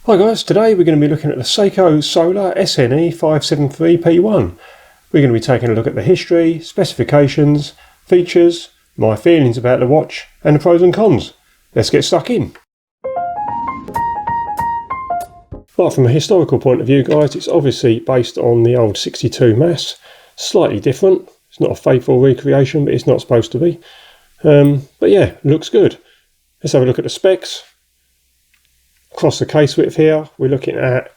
Hi guys, today we're going to be looking at the Seiko Solar SNE573P1. We're going to be taking a look at the history, specifications, features, my feelings about the watch and the pros and cons. Let's get stuck in. Right, from a historical point of view guys, it's obviously based on the old 62 mass. Slightly different, it's not a faithful recreation but it's not supposed to be. But yeah, looks good. Let's have a look at the specs. Across the case width here, we're looking at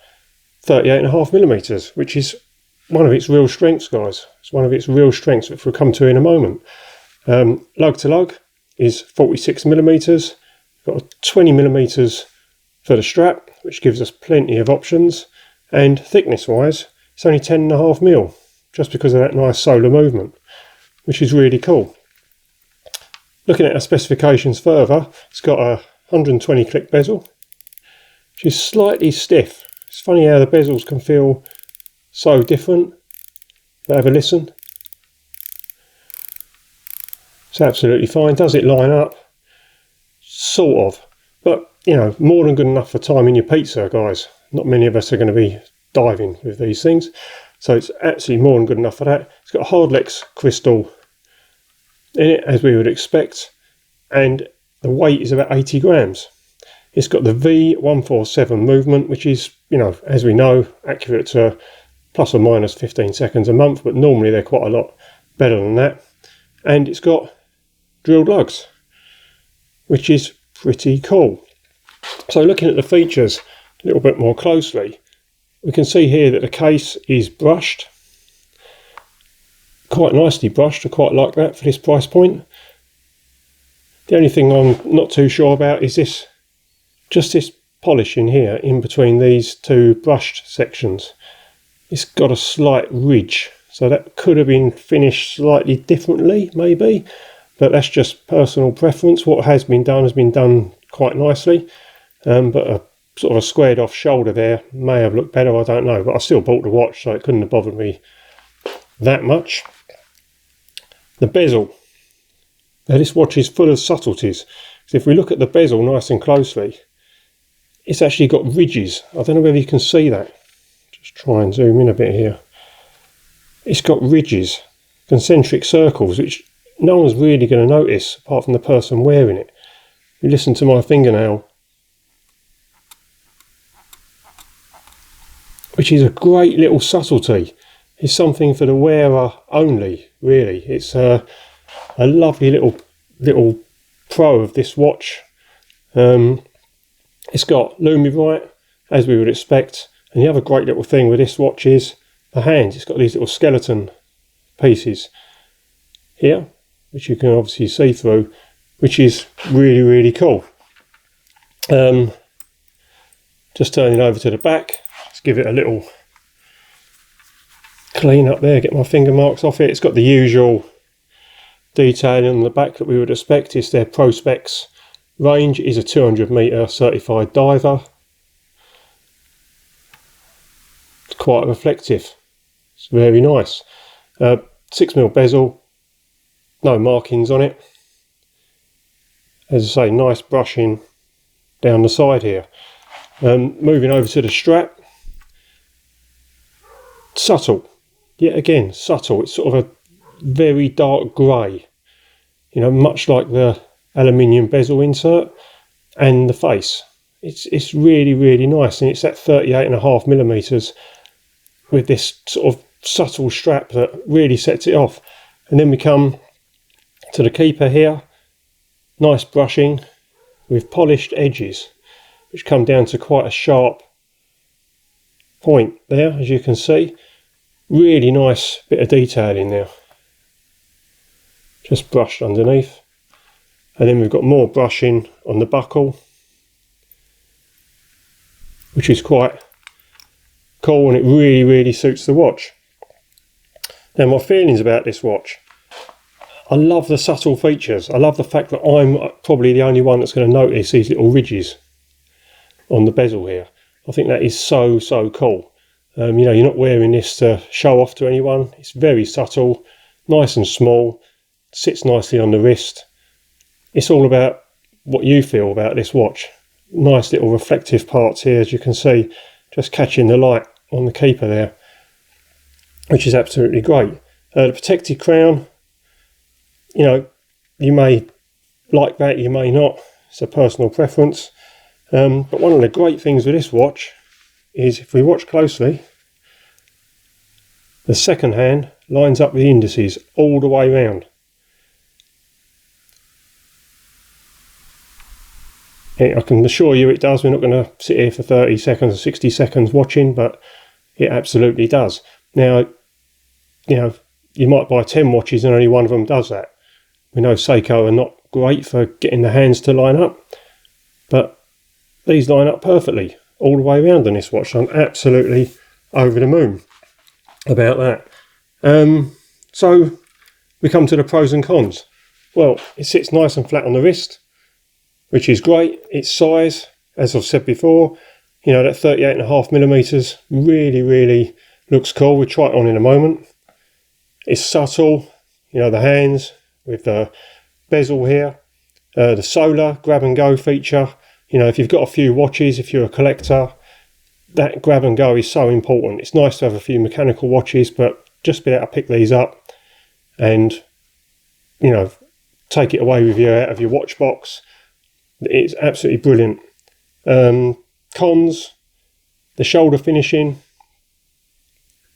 38.5mm, which is one of its real strengths, guys. It's one of its real strengths, which we'll come to in a moment. Lug to lug is 46mm. Got 20mm for the strap, which gives us plenty of options. And thickness-wise, it's only 10.5mm, just because of that nice solar movement, which is really cool. Looking at our specifications further, it's got a 120 click bezel. Which is slightly stiff. It's funny how the bezels can feel so different. But have a listen. It's absolutely fine. Does it line up? Sort of. But, you know, more than good enough for timing your pizza, guys. Not many of us are going to be diving with these things. So it's absolutely more than good enough for that. It's got a Hardlex crystal in it, as we would expect. And the weight is about 80 grams. It's got the V147 movement, which is, you know, as we know, accurate to plus or minus 15 seconds a month, but normally they're quite a lot better than that. And it's got drilled lugs, which is pretty cool. So looking at the features a little bit more closely, we can see here that the case is brushed. Quite nicely brushed. I quite like that for this price point. The only thing I'm not too sure about is this. Just this polish in here, in between these two brushed sections. It's got a slight ridge, so that could have been finished slightly differently, maybe. But that's just personal preference. What has been done quite nicely. But a sort of a squared off shoulder there may have looked better, I don't know. But I still bought the watch, so it couldn't have bothered me that much. The bezel. Now this watch is full of subtleties. So if we look at the bezel nice and closely, it's actually got ridges. I don't know whether you can see that. Just try and zoom in a bit here. It's got ridges, concentric circles, which no one's really going to notice apart from the person wearing it. You listen to my fingernail, which is a great little subtlety. It's something for the wearer only, really. It's a lovely little pro of this watch. It's got Lumibite, as we would expect, and the other great little thing with this watch is the hands. It's got these little skeleton pieces here, which you can obviously see through, which is really, really cool. Just turning over to the back, let's give it a little clean up there, get my finger marks off it. It's got the usual detailing on the back that we would expect. It's their Pro Specs range. Is a 200m certified diver. It's quite reflective. It's very nice. 6mm bezel, no markings on it. As I say, nice brushing down the side here. Moving over to the strap. Subtle. Yet again, subtle. It's sort of a very dark grey. You know, much like the aluminium bezel insert and the face. It's really, really nice, and it's at 38.5mm with this sort of subtle strap that really sets it off. And then we come to the keeper here. Nice brushing with polished edges, which come down to quite a sharp point there, as you can see. Really nice bit of detail in there. Just brushed underneath. And then we've got more brushing on the buckle, which is quite cool, and it really, really suits the watch. Now, my feelings about this watch. I love the subtle features. I love the fact that I'm probably the only one that's going to notice these little ridges on the bezel here. I think that is so, so cool. You know, you're not wearing this to show off to anyone. It's very subtle, nice and small, sits nicely on the wrist. It's all about what you feel about this watch. nice little reflective parts here, as you can see, just catching the light on the keeper there, which is absolutely great. The protected crown, you know, you may like that, you may not, it's a personal preference. But one of the great things with this watch is, if we watch closely, the second hand lines up with the indices all the way round. I can assure you it does. We're not going to sit here for 30 seconds or 60 seconds watching, but it absolutely does. Now, you know, you might buy 10 watches and only one of them does that. We know Seiko are not great for getting the hands to line up, but these line up perfectly all the way around on this watch. I'm absolutely over the moon about that. So we come to the pros and cons. Well, it sits nice and flat on the wrist, which is great. Its size, as I've said before, you know, that 38.5mm really looks cool. We'll try it on in a moment. It's subtle, you know, the hands with the bezel here, the solar grab and go feature. You know, if you've got a few watches, if you're a collector, that grab and go is so important. It's nice to have a few mechanical watches, but just be able to pick these up and, you know, take it away with you out of your watch box. It's absolutely brilliant. Cons, the shoulder finishing,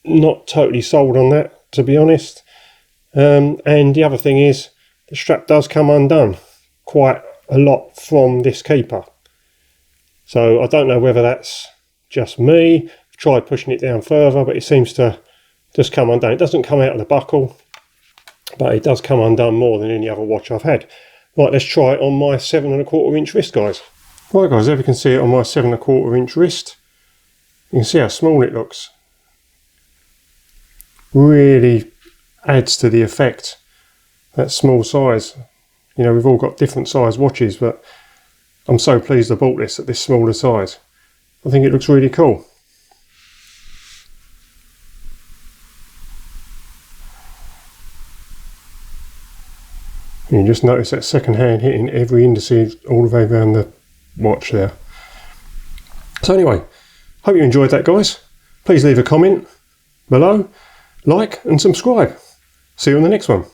not totally sold on that, to be honest. And the other thing is, the strap does come undone quite a lot from this keeper. So I don't know whether that's just me. I've tried pushing it down further, but it seems to just come undone. It doesn't come out of the buckle, but it does come undone more than any other watch I've had. Right, let's try it on my 7¼ wrist, guys. Right guys, there we can see it on my 7¼ wrist. You can see how small it looks. Really adds to the effect, that small size. You know, we've all got different size watches, but I'm so pleased I bought this at this smaller size. I think it looks really cool. You just notice that second hand hitting every indice all the way around the watch there. So anyway, hope you enjoyed that, guys. Please leave a comment below, like and subscribe. See you on the next one.